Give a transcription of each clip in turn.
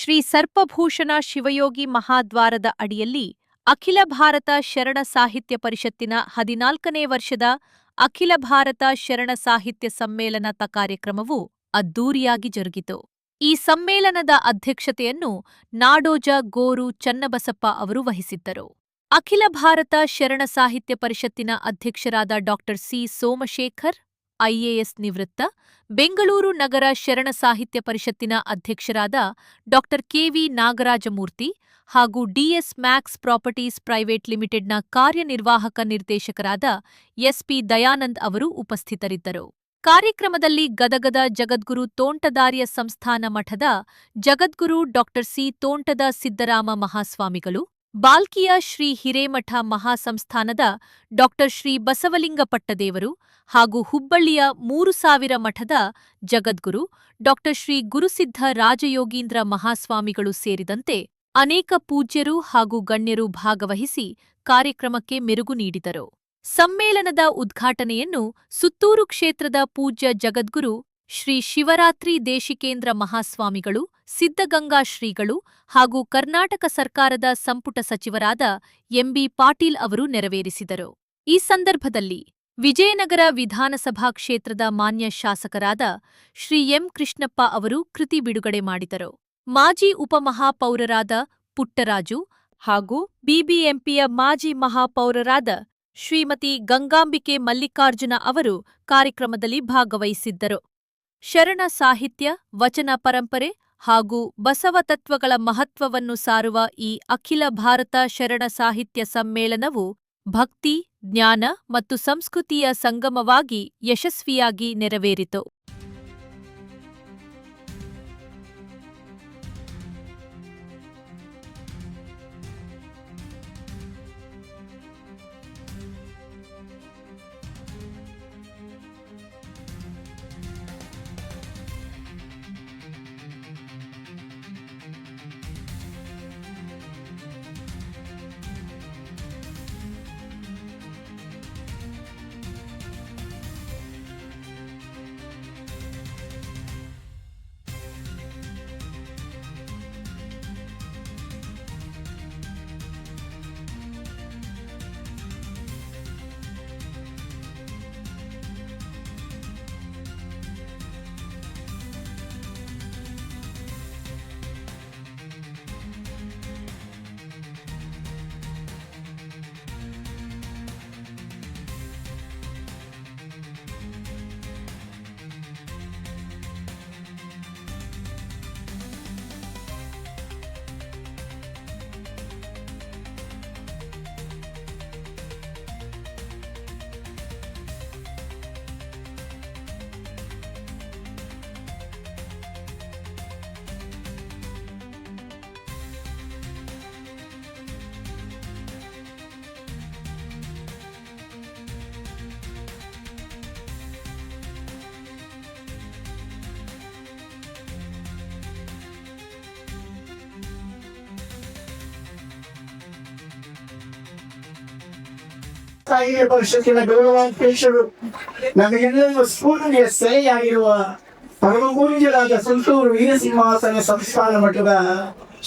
ಶ್ರೀ ಸರ್ಪಭೂಷಣ ಶಿವಯೋಗಿ ಮಹಾದ್ವಾರದ ಅಡಿಯಲ್ಲಿ ಅಖಿಲ ಭಾರತ ಶರಣ ಸಾಹಿತ್ಯ ಪರಿಷತ್ತಿನ 14ನೇ ವರ್ಷದ ಅಖಿಲ ಭಾರತ ಶರಣ ಸಾಹಿತ್ಯ ಸಮ್ಮೇಳನದ ಕಾರ್ಯಕ್ರಮವು ಅದ್ದೂರಿಯಾಗಿ ಜರುಗಿತು. ಈ ಸಮ್ಮೇಳನದ ಅಧ್ಯಕ್ಷತೆಯನ್ನು ನಾಡೋಜ ಗೋರು ಚನ್ನಬಸಪ್ಪ ಅವರು ವಹಿಸಿದ್ದರು. ಅಖಿಲ ಭಾರತ ಶರಣ ಸಾಹಿತ್ಯ ಪರಿಷತ್ತಿನ ಅಧ್ಯಕ್ಷರಾದ ಡಾ ಸಿ ಸೋಮಶೇಖರ್, ಐಎಎಸ್ ನಿವೃತ್ತ, ಬೆಂಗಳೂರು ನಗರ ಶರಣ ಸಾಹಿತ್ಯ ಪರಿಷತ್ತಿನ ಅಧ್ಯಕ್ಷರಾದ ಡಾ ಕೆವಿ ನಾಗರಾಜಮೂರ್ತಿ ಹಾಗೂ ಡಿಎಸ್ ಮ್ಯಾಕ್ಸ್ ಪ್ರಾಪರ್ಟೀಸ್ ಪ್ರೈವೇಟ್ ಲಿಮಿಟೆಡ್ನ ಕಾರ್ಯನಿರ್ವಾಹಕ ನಿರ್ದೇಶಕರಾದ ಎಸ್ಪಿ ದಯಾನಂದ್ ಅವರು ಉಪಸ್ಥಿತರಿದ್ದರು. ಕಾರ್ಯಕ್ರಮದಲ್ಲಿ ಗದಗದ ಜಗದ್ಗುರು ತೋಂಟದಾರ್ಯ ಸಂಸ್ಥಾನ ಮಠದ ಜಗದ್ಗುರು ಡಾ ಸಿ ತೋಂಟದ ಸಿದ್ದರಾಮ ಮಹಾಸ್ವಾಮಿಗಳು, ಬಾಲ್ಕಿಯ ಶ್ರೀ ಹಿರೇಮಠ ಮಹಾಸಂಸ್ಥಾನದ ಡಾ ಶ್ರೀ ಬಸವಲಿಂಗ ಪಟ್ಟದೇವರು ಹಾಗೂ ಹುಬ್ಬಳ್ಳಿಯ 3000 ಮಠದ ಜಗದ್ಗುರು ಡಾ ಶ್ರೀ ಗುರುಸಿದ್ಧ ರಾಜಯೋಗೀಂದ್ರ ಮಹಾಸ್ವಾಮಿಗಳು ಸೇರಿದಂತೆ ಅನೇಕ ಪೂಜ್ಯರು ಹಾಗೂ ಗಣ್ಯರು ಭಾಗವಹಿಸಿ ಕಾರ್ಯಕ್ರಮಕ್ಕೆ ಮೆರುಗು ನೀಡಿದರು. ಸಮ್ಮೇಳನದ ಉದ್ಘಾಟನೆಯನ್ನು ಸುತ್ತೂರು ಕ್ಷೇತ್ರದ ಪೂಜ್ಯ ಜಗದ್ಗುರು ಶ್ರೀ ಶಿವರಾತ್ರಿ ದೇಶಿಕೇಂದ್ರ ಮಹಾಸ್ವಾಮಿಗಳು, ಸಿದ್ಧಗಂಗಾ ಶ್ರೀಗಳು ಹಾಗೂ ಕರ್ನಾಟಕ ಸರ್ಕಾರದ ಸಂಪುಟ ಸಚಿವರಾದ ಎಂಬಿ ಪಾಟೀಲ್ ಅವರು ನೆರವೇರಿಸಿದರು. ಈ ಸಂದರ್ಭದಲ್ಲಿ ವಿಜಯನಗರ ವಿಧಾನಸಭಾ ಕ್ಷೇತ್ರದ ಮಾನ್ಯ ಶಾಸಕರಾದ ಶ್ರೀ ಎಂ ಕೃಷ್ಣಪ್ಪ ಅವರು ಕೃತಿ ಬಿಡುಗಡೆ ಮಾಡಿದರು. ಮಾಜಿ ಉಪಮಹಾಪೌರರಾದ ಪುಟ್ಟರಾಜು ಹಾಗೂ ಬಿಬಿಎಂಪಿಯ ಮಾಜಿ ಮಹಾಪೌರರಾದ ಶ್ರೀಮತಿ ಗಂಗಾಂಬಿಕೆ ಮಲ್ಲಿಕಾರ್ಜುನ ಅವರು ಕಾರ್ಯಕ್ರಮದಲ್ಲಿ ಭಾಗವಹಿಸಿದ್ದರು. ಶರಣ ಸಾಹಿತ್ಯ, ವಚನ ಪರಂಪರೆ ಹಾಗೂ ಬಸವ ತತ್ವಗಳ ಮಹತ್ವವನ್ನು ಸಾರುವ ಈ ಅಖಿಲ ಭಾರತ ಶರಣ ಸಾಹಿತ್ಯ ಸಮ್ಮೇಳನವು ಭಕ್ತಿ, ಜ್ಞಾನ ಮತ್ತು ಸಂಸ್ಕೃತಿಯ ಸಂಗಮವಾಗಿ ಯಶಸ್ವಿಯಾಗಿ ನೆರವೇರಿತು. ಸಾಹಿತ್ಯ ಪರಿಷತ್ತಿನ ಗೌರವಾಧ್ಯಕ್ಷರು, ನಮಗೆಲ್ಲರೂ ಸ್ಫೂರ್ತಿಯ ಸೆಲೆಯಾಗಿರುವ ಪರಮಪೂಜ್ಯರಾದ ಸುತ್ತೂರು ವೀರಸಿಂಹಾಸನ ಸಂಸ್ಥಾನ ಮಠದ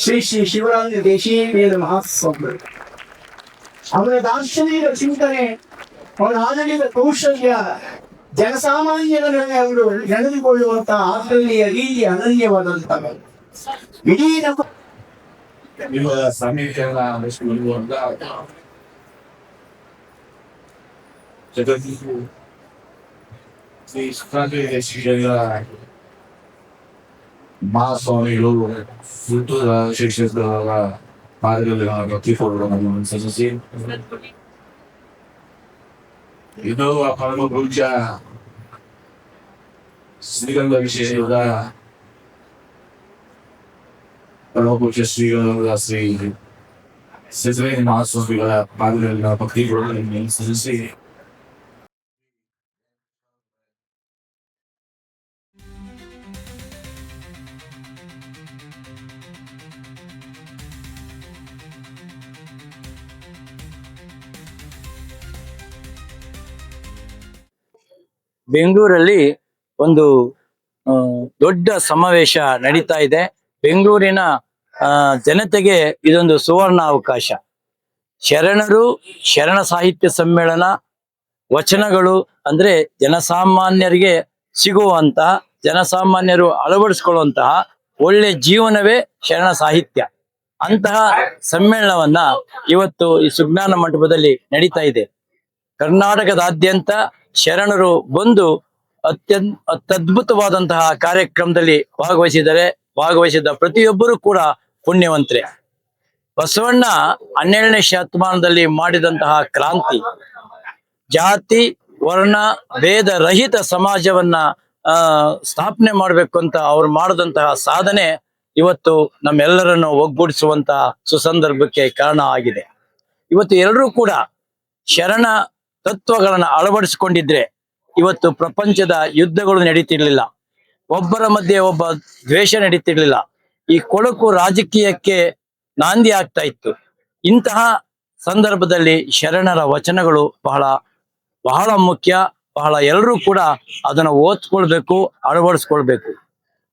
ಶ್ರೀ ಶ್ರೀ ಶಿವರಾತ್ರಿ ದೇಶಿಕೇಂದ್ರ ಮಹಾಸ್ವಾಮಿಗಳು, ಅವರ ದಾರ್ಶನಿಕ ಚಿಂತನೆ, ಅವರ ಆಡಳಿತ ಕೌಶಲ್ಯ, ಜನಸಾಮಾನ್ಯರ ನಡುವೆ ಅವರು ನಡೆದುಕೊಳ್ಳುವಂತಹ ಆಡಳಿತ ರೀತಿ ಅನನ್ಯವಾದಂತಹ ಇಡೀ ನಮ್ಮ ಜಗದ್ಗುರು ಶ್ರೀ ಶಿವರಾತ್ರಿ ದೇಶಿಕೇಂದ್ರ ಮಹಾಸ್ವಾಮಿಗಳು ಸುತ್ತೂರ ಶಿಕ್ಷಕರ ಮಾರ್ಗದಲ್ಲಿ ಭಕ್ತಿಪೂರ್ವಕವನ್ನು ಅನುಸರಿಸಿ ಇದು ಪರಮ ಪೂಜ್ಯ ಶ್ರೀಗಂಧ ವಿಶೇಷದ ಪರಮ ಪೂಜ್ಯ ಶ್ರೀಗಂಧ ಶ್ರೀ ಸಿದ್ದರಾಮ ಮಹಾಸ್ವಾಮಿಗಳ ಮಾರ್ಗದಲ್ಲಿ ಭಕ್ತಿಪೂರ್ವಕವನ್ನು ಅನುಸರಿಸಿ ಬೆಂಗಳೂರಲ್ಲಿ ಒಂದು ದೊಡ್ಡ ಸಮಾವೇಶ ನಡೀತಾ ಇದೆ. ಬೆಂಗಳೂರಿನ ಜನತೆಗೆ ಇದೊಂದು ಸುವರ್ಣ ಅವಕಾಶ. ಶರಣರು, ಶರಣ ಸಾಹಿತ್ಯ ಸಮ್ಮೇಳನ, ವಚನಗಳು ಅಂದ್ರೆ ಜನಸಾಮಾನ್ಯರಿಗೆ ಸಿಗುವಂತಹ, ಜನಸಾಮಾನ್ಯರು ಅಳವಡಿಸ್ಕೊಳ್ಳುವಂತಹ ಒಳ್ಳೆ ಜೀವನವೇ ಶರಣ ಸಾಹಿತ್ಯ. ಅಂತಹ ಸಮ್ಮೇಳನವನ್ನ ಇವತ್ತು ಈ ಸುಜ್ಞಾನ ಮಂಟಪದಲ್ಲಿ ನಡೀತಾ ಇದೆ. ಕರ್ನಾಟಕದಾದ್ಯಂತ ಶರಣರು ಬಂದು ಅತ್ಯದ್ಭುತವಾದಂತಹ ಕಾರ್ಯಕ್ರಮದಲ್ಲಿ ಭಾಗವಹಿಸಿದ ಪ್ರತಿಯೊಬ್ಬರು ಕೂಡ ಪುಣ್ಯವಂತರೇ. ಬಸವಣ್ಣ 12ನೇ ಶತಮಾನದಲ್ಲಿ ಮಾಡಿದಂತಹ ಕ್ರಾಂತಿ, ಜಾತಿ ವರ್ಣ ಭೇದ ರಹಿತ ಸಮಾಜವನ್ನ ಸ್ಥಾಪನೆ ಮಾಡ್ಬೇಕು ಅಂತ ಅವ್ರು ಮಾಡಿದಂತಹ ಸಾಧನೆ ಇವತ್ತು ನಮ್ಮೆಲ್ಲರನ್ನು ಒಗ್ಗೂಡಿಸುವಂತಹ ಸುಸಂದರ್ಭಕ್ಕೆ ಕಾರಣ ಆಗಿದೆ. ಇವತ್ತು ಎಲ್ಲರೂ ಕೂಡ ಶರಣ ತತ್ವಗಳನ್ನ ಅಳವಡಿಸಿಕೊಂಡಿದ್ರೆ ಇವತ್ತು ಪ್ರಪಂಚದ ಯುದ್ಧಗಳು ನಡೀತಿರ್ಲಿಲ್ಲ, ಒಬ್ಬರ ಮಧ್ಯೆ ಒಬ್ಬ ದ್ವೇಷ ನಡೀತಿರ್ಲಿಲ್ಲ, ಈ ಕೊಳಕು ರಾಜಕೀಯಕ್ಕೆ ನಾಂದಿ ಆಗ್ತಾ ಇತ್ತು. ಇಂತಹ ಸಂದರ್ಭದಲ್ಲಿ ಶರಣರ ವಚನಗಳು ಬಹಳ ಮುಖ್ಯ, ಎಲ್ಲರೂ ಕೂಡ ಅದನ್ನ ಓದ್ಕೊಳ್ಬೇಕು, ಅಳವಡಿಸ್ಕೊಳ್ಬೇಕು.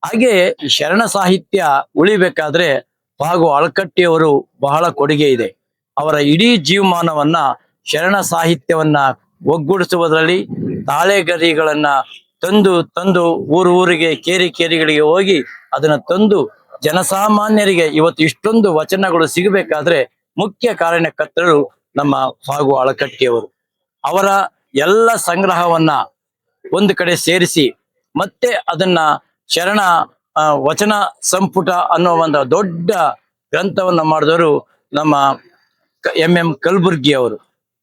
ಹಾಗೆ ಈ ಶರಣ ಸಾಹಿತ್ಯ ಉಳಿಬೇಕಾದ್ರೆ ಪಾಗು ಆಳ್ಕಟ್ಟಿಯವರು ಬಹಳ ಕೊಡುಗೆ ಇದೆ. ಅವರ ಇಡೀ ಜೀವಮಾನವನ್ನ ಶರಣ ಸಾಹಿತ್ಯವನ್ನ ಒಗ್ಗೂಡಿಸುವುದರಲ್ಲಿ ತಾಳೆಗರಿಗಳನ್ನ ತಂದು ಊರಿಗೆ ಕೇರಿಗಳಿಗೆ ಹೋಗಿ ಅದನ್ನ ತಂದು ಜನಸಾಮಾನ್ಯರಿಗೆ ಇವತ್ತು ಇಷ್ಟೊಂದು ವಚನಗಳು ಸಿಗಬೇಕಾದ್ರೆ ಮುಖ್ಯ ಕಾರಣಕರ್ತರು ನಮ್ಮ ಫಾಗು ಆಳಕಟ್ಟಿಯವರು. ಅವರ ಎಲ್ಲ ಸಂಗ್ರಹವನ್ನ ಒಂದು ಕಡೆ ಸೇರಿಸಿ ಮತ್ತೆ ಅದನ್ನ ಶರಣ ವಚನ ಸಂಪುಟ ಅನ್ನೋ ಒಂದು ದೊಡ್ಡ ಗ್ರಂಥವನ್ನ ಮಾಡಿದವರು ನಮ್ಮ ಎಂ ಕಲಬುರ್ಗಿ ಅವರು.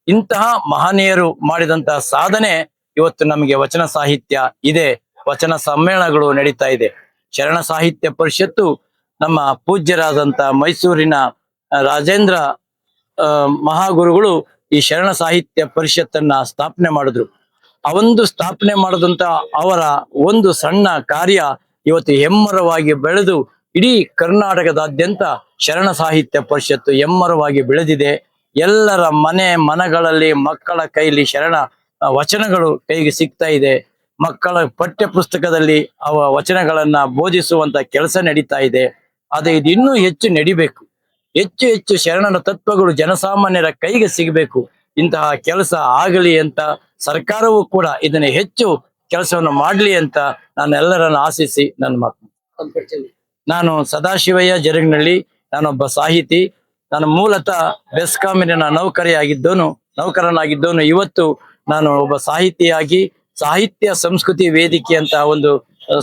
ಇಂತಹ ಮಹನೀಯರು ಮಾಡಿದಂತಹ ಸಾಧನೆ ಇವತ್ತು ನಮಗೆ ವಚನ ಸಾಹಿತ್ಯ ಇದೆ, ವಚನ ಸಮ್ಮೇಳನಗಳು ನಡೀತಾ ಇದೆ. ಶರಣ ಸಾಹಿತ್ಯ ಪರಿಷತ್ತು ನಮ್ಮ ಪೂಜ್ಯರಾದಂತ ಮೈಸೂರಿನ ರಾಜೇಂದ್ರ ಮಹಾಗುರುಗಳು ಈ ಶರಣ ಸಾಹಿತ್ಯ ಪರಿಷತ್ತನ್ನ ಸ್ಥಾಪನೆ ಮಾಡಿದ್ರು. ಅವೊಂದು ಸ್ಥಾಪನೆ ಮಾಡಿದಂತ ಅವರ ಒಂದು ಸಣ್ಣ ಕಾರ್ಯ ಇವತ್ತು ಹೆಮ್ಮರವಾಗಿ ಬೆಳೆದು ಇಡೀ ಕರ್ನಾಟಕದಾದ್ಯಂತ ಶರಣ ಸಾಹಿತ್ಯ ಪರಿಷತ್ತು ಹೆಮ್ಮರವಾಗಿ ಬೆಳೆದಿದೆ. ಎಲ್ಲರ ಮನಗಳಲ್ಲಿ ಮಕ್ಕಳ ಕೈಲಿ ಶರಣ ವಚನಗಳು ಕೈಗೆ ಸಿಗ್ತಾ ಇದೆ. ಮಕ್ಕಳ ಪಠ್ಯ ಪುಸ್ತಕದಲ್ಲಿ ಅವ ವಚನಗಳನ್ನ ಬೋಧಿಸುವಂತ ಕೆಲಸ ನಡೀತಾ ಇದೆ. ಅದು ಇದು ಇನ್ನೂ ಹೆಚ್ಚು ನಡಿಬೇಕು. ಹೆಚ್ಚು ಶರಣರ ತತ್ವಗಳು ಜನಸಾಮಾನ್ಯರ ಕೈಗೆ ಸಿಗಬೇಕು. ಇಂತಹ ಕೆಲಸ ಆಗಲಿ ಅಂತ ಸರ್ಕಾರವೂ ಕೂಡ ಇದನ್ನ ಹೆಚ್ಚು ಕೆಲಸವನ್ನು ಮಾಡ್ಲಿ ಅಂತ ನಾನು ಎಲ್ಲರನ್ನು ಆಶಿಸಿ ನನ್ನ ಮಾತು. ನಾನು ಸದಾಶಿವಯ್ಯ ಜರಗ್ನಳ್ಳಿ, ನಾನೊಬ್ಬ ಸಾಹಿತಿ. ನಾನು ಮೂಲತಃ ಬೆಸ್ಕಾಮಿನ ನೌಕರನಾಗಿದ್ದವನು. ಇವತ್ತು ನಾನು ಒಬ್ಬ ಸಾಹಿತಿಯಾಗಿ ಸಾಹಿತ್ಯ ಸಂಸ್ಕೃತಿ ವೇದಿಕೆ ಅಂತ ಒಂದು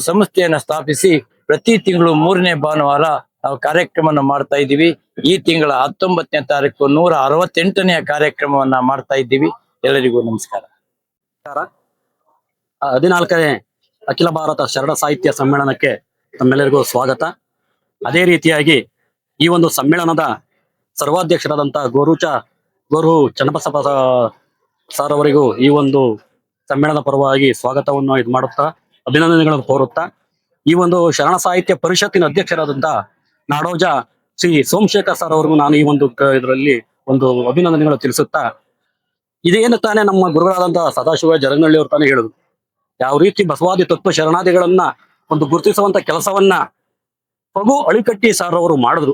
ಸಂಸ್ಥೆಯನ್ನ ಸ್ಥಾಪಿಸಿ ಪ್ರತಿ ತಿಂಗಳು 3ನೇ ಭಾನುವಾರ ನಾವು ಕಾರ್ಯಕ್ರಮವನ್ನು ಮಾಡ್ತಾ ಇದ್ದೀವಿ. ಈ ತಿಂಗಳ 19ನೇ ತಾರೀಕು 168ನೇ ಕಾರ್ಯಕ್ರಮವನ್ನ ಮಾಡ್ತಾ ಇದ್ದೀವಿ. ಎಲ್ಲರಿಗೂ ನಮಸ್ಕಾರ. 14ನೇ ಅಖಿಲ ಭಾರತ ಶರಣ ಸಾಹಿತ್ಯ ಸಮ್ಮೇಳನಕ್ಕೆ ತಮ್ಮೆಲ್ಲರಿಗೂ ಸ್ವಾಗತ. ಅದೇ ರೀತಿಯಾಗಿ ಈ ಒಂದು ಸಮ್ಮೇಳನದ ಸರ್ವಾಧ್ಯಕ್ಷರಾದಂತಹ ಗೋರು ಚನ್ನಬಸಪ್ಪ ಸರ್ ಅವರಿಗೂ ಈ ಒಂದು ಸಮ್ಮೇಳನದ ಪರವಾಗಿ ಸ್ವಾಗತವನ್ನು ಮಾಡುತ್ತಾ ಅಭಿನಂದನೆಗಳನ್ನು ಕೋರುತ್ತಾ, ಈ ಒಂದು ಶರಣ ಸಾಹಿತ್ಯ ಪರಿಷತ್ತಿನ ಅಧ್ಯಕ್ಷರಾದಂತಹ ನಾಡೋಜ ಶ್ರೀ ಸೋಮಶೇಖರ್ ಸರ್ ಅವರಿಗೂ ನಾನು ಈ ಒಂದು ಇದರಲ್ಲಿ ಒಂದು ಅಭಿನಂದನೆಗಳು ತಿಳಿಸುತ್ತಾ, ಇದೇನು ತಾನೇ ನಮ್ಮ ಗುರುಗಳಾದಂತಹ ಸದಾಶಿವ ಜರಗ್ನಳ್ಳಿ ಅವರು ತಾನೇ ಹೇಳುದು, ಯಾವ ರೀತಿ ಬಸವಾದಿ ತತ್ವ ಶರಣಾದಿಗಳನ್ನ ಒಂದು ಗುರುತಿಸುವಂತ ಕೆಲಸವನ್ನ ಫಗು ಅಳಿಕಟ್ಟಿ ಸರ್ ಅವರು ಮಾಡಿದ್ರು.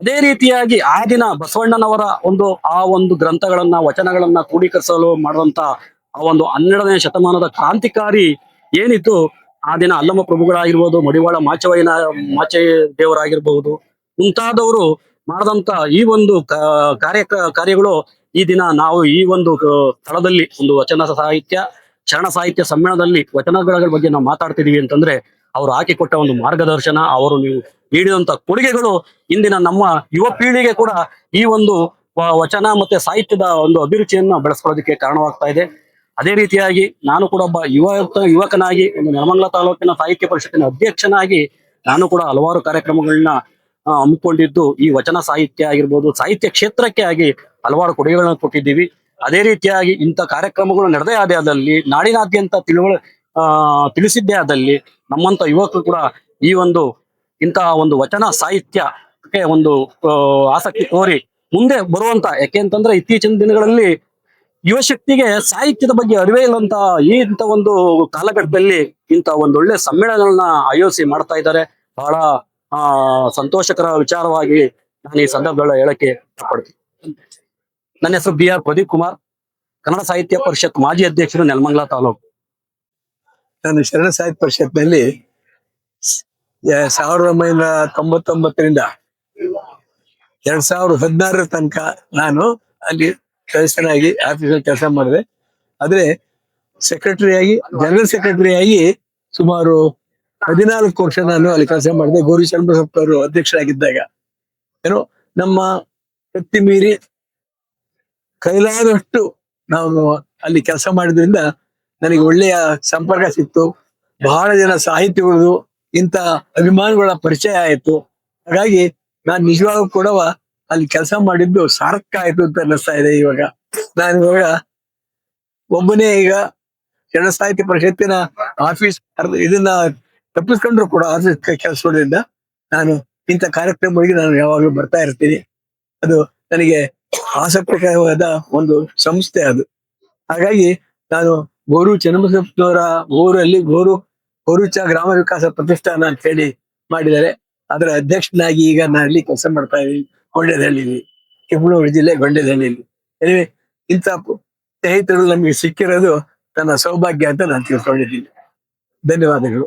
ಅದೇ ರೀತಿಯಾಗಿ ಆ ದಿನ ಬಸವಣ್ಣನವರ ಆ ಒಂದು ಗ್ರಂಥಗಳನ್ನ ವಚನಗಳನ್ನ ಕ್ರೋಢೀಕರಿಸಲು ಮಾಡುವಂತ ಆ ಒಂದು 12ನೇ ಶತಮಾನದ ಕ್ರಾಂತಿಕಾರಿ ಏನಿತ್ತು, ಆ ದಿನ ಅಲ್ಲಮ ಪ್ರಭುಗಳಾಗಿರ್ಬೋದು, ಮಡಿವಾಳ ಮಾಚೆ ದೇವರಾಗಿರ್ಬಹುದು, ಮುಂತಾದವರು ಮಾಡಿದಂತ ಈ ಒಂದು ಕಾರ್ಯಗಳು ಈ ದಿನ ನಾವು ಈ ಒಂದು ಸ್ಥಳದಲ್ಲಿ ಒಂದು ವಚನ ಸಾಹಿತ್ಯ ಶರಣ ಸಾಹಿತ್ಯ ಸಮ್ಮೇಳನದಲ್ಲಿ ವಚನಗಳ ಬಗ್ಗೆ ನಾವು ಮಾತಾಡ್ತಿದೀವಿ ಅಂತಂದ್ರೆ ಅವರು ಹಾಕಿಕೊಟ್ಟ ಒಂದು ಮಾರ್ಗದರ್ಶನ, ಅವರು ನೀವು ನೀಡಿದಂತ ಕೊಡುಗೆಗಳು ಇಂದಿನ ನಮ್ಮ ಯುವ ಪೀಳಿಗೆ ಕೂಡ ಈ ಒಂದು ವಚನ ಮತ್ತೆ ಸಾಹಿತ್ಯದ ಒಂದು ಅಭಿರುಚಿಯನ್ನ ಬೆಳೆಸ್ಕೊಳ್ಳೋದಕ್ಕೆ ಕಾರಣವಾಗ್ತಾ ಇದೆ. ಅದೇ ರೀತಿಯಾಗಿ ನಾನು ಕೂಡ ಒಬ್ಬ ಯುವಕನಾಗಿ ಒಂದು ನೆಲಮಂಗಲ ತಾಲೂಕಿನ ಸಾಹಿತ್ಯ ಪರಿಷತ್ತಿನ ಅಧ್ಯಕ್ಷನಾಗಿ ನಾನು ಕೂಡ ಹಲವಾರು ಕಾರ್ಯಕ್ರಮಗಳನ್ನ ಹಮ್ಮಿಕೊಂಡಿದ್ದು ಈ ವಚನ ಸಾಹಿತ್ಯ ಆಗಿರ್ಬೋದು, ಸಾಹಿತ್ಯ ಕ್ಷೇತ್ರಕ್ಕೆ ಆಗಿ ಹಲವಾರು ಕೊಡುಗೆಗಳನ್ನ ಕೊಟ್ಟಿದ್ದೀವಿ. ಅದೇ ರೀತಿಯಾಗಿ ಇಂಥ ಕಾರ್ಯಕ್ರಮಗಳು ನಡೆದೇ ಆದಲ್ಲಿ ನಾಡಿನಾದ್ಯಂತ ತಿಳಿಸಿದ್ದೇ ಆದಲ್ಲಿ ನಮ್ಮಂತ ಯುವಕರು ಕೂಡ ಈ ಒಂದು ಇಂತಹ ಒಂದು ವಚನ ಸಾಹಿತ್ಯಕ್ಕೆ ಒಂದು ಆಸಕ್ತಿ ತೋರಿ ಮುಂದೆ ಬರುವಂತ, ಯಾಕೆ ಅಂತಂದ್ರೆ ಇತ್ತೀಚಿನ ದಿನಗಳಲ್ಲಿ ಯುವ ಶಕ್ತಿಗೆ ಸಾಹಿತ್ಯದ ಬಗ್ಗೆ ಅರಿವೇ ಇಲ್ಲಂತ ಇಂಥ ಒಂದು ಕಾಲಘಟ್ಟದಲ್ಲಿ ಇಂಥ ಒಂದೊಳ್ಳೆ ಸಮ್ಮೇಳನಗಳನ್ನ ಆಯೋಜಿಸಿ ಮಾಡ್ತಾ ಇದ್ದಾರೆ. ಬಹಳ ಸಂತೋಷಕರ ವಿಚಾರವಾಗಿ ನಾನು ಈ ಸಂದರ್ಭದಲ್ಲಿ ಹೇಳಕ್ಕೆ ಇಷ್ಟಪಡ್ತೀನಿ. ನನ್ನ ಹೆಸರು BR ಪ್ರದೀಪ್ ಕುಮಾರ್, ಕನ್ನಡ ಸಾಹಿತ್ಯ ಪರಿಷತ್ ಮಾಜಿ ಅಧ್ಯಕ್ಷರು, ನೆಲಮಂಗಲ ತಾಲೂಕು. ನಾನು ಶರಣ ಸಾಹಿತ್ಯ ಪರಿಷತ್ನಲ್ಲಿ 1999ರಿಂದ 2016 ತನಕ ನಾನು ಅಲ್ಲಿ ಸದಸ್ಯನಾಗಿ ಆಫೀಸಲ್ಲಿ ಕೆಲಸ ಮಾಡಿದೆ. ಆದ್ರೆ ಜನರಲ್ ಸೆಕ್ರೆಟರಿ ಆಗಿ ಸುಮಾರು 14 ವರ್ಷ ನಾನು ಅಲ್ಲಿ ಕೆಲಸ ಮಾಡಿದೆ. ಗೌರಿ ಚನ್ನಬಸಪ್ಪ ಅವರು ಅಧ್ಯಕ್ಷರಾಗಿದ್ದಾಗ ಏನೋ ನಮ್ಮ ಶಕ್ತಿ ಮೀರಿ ಕೈಲಾದಷ್ಟು ನಾವು ಅಲ್ಲಿ ಕೆಲಸ ಮಾಡಿದ್ರಿಂದ ನನಗೆ ಒಳ್ಳೆಯ ಸಂಪರ್ಕ ಸಿಕ್ತು. ಬಹಳ ಜನ ಸಾಹಿತಿಗಳು, ಇಂಥ ಅಭಿಮಾನಿಗಳ ಪರಿಚಯ ಆಯ್ತು. ಹಾಗಾಗಿ ನಾನು ನಿಜವಾಗೂ ಕೂಡ ಅಲ್ಲಿ ಕೆಲಸ ಮಾಡಿದ್ದು ಸಾರ್ಥಕ ಆಯ್ತು ಅಂತ ಅನ್ನಿಸ್ತಾ ಇದೆ. ಇವಾಗ ನಾನು ಒಬ್ಬನೇ ಈಗ ಜನ ಸಾಹಿತ್ಯ ಪರಿಷತ್ತಿನ ಆಫೀಸ್ ಇದನ್ನ ತಪ್ಪಿಸ್ಕೊಂಡ್ರು ಕೂಡ ಆಫೀಸ್ ಕೆಲಸದಿಂದ ನಾನು ಇಂಥ ಕಾರ್ಯಕ್ರಮಗಳಿಗೆ ನಾನು ಯಾವಾಗಲೂ ಬರ್ತಾ ಇರ್ತೀನಿ. ಅದು ನನಗೆ ಆಸಕ್ತಿಕರವಾದ ಒಂದು ಸಂಸ್ಥೆ ಅದು. ಹಾಗಾಗಿ ನಾನು ಗೋರು ಚನ್ನಬಸಪ್ಪನವರ ಊರಲ್ಲಿ ಗೋರುಚ ಗ್ರಾಮ ವಿಕಾಸ ಪ್ರತಿಷ್ಠಾನ ಅಂತ ಹೇಳಿ ಮಾಡಿದ್ದಾರೆ. ಅದರ ಅಧ್ಯಕ್ಷನಾಗಿ ಈಗ ನಾನು ಇಲ್ಲಿ ಕೆಲಸ ಮಾಡ್ತಾ ಇದ್ದೀನಿ ಗೊಂಡೆದಹಳ್ಳಿಲಿ, ಚಿಕ್ಕಮಗಳೂರು ಜಿಲ್ಲೆ ಗೊಂಡೆದಹಳ್ಳಿಲಿ. ಇಂಥ ಸ್ನೇಹಿತರು ನಮಗೆ ಸಿಕ್ಕಿರೋದು ನನ್ನ ಸೌಭಾಗ್ಯ ಅಂತ ನಾನು ತಿಳ್ಕೊಂಡಿದ್ದೀನಿ. ಧನ್ಯವಾದಗಳು.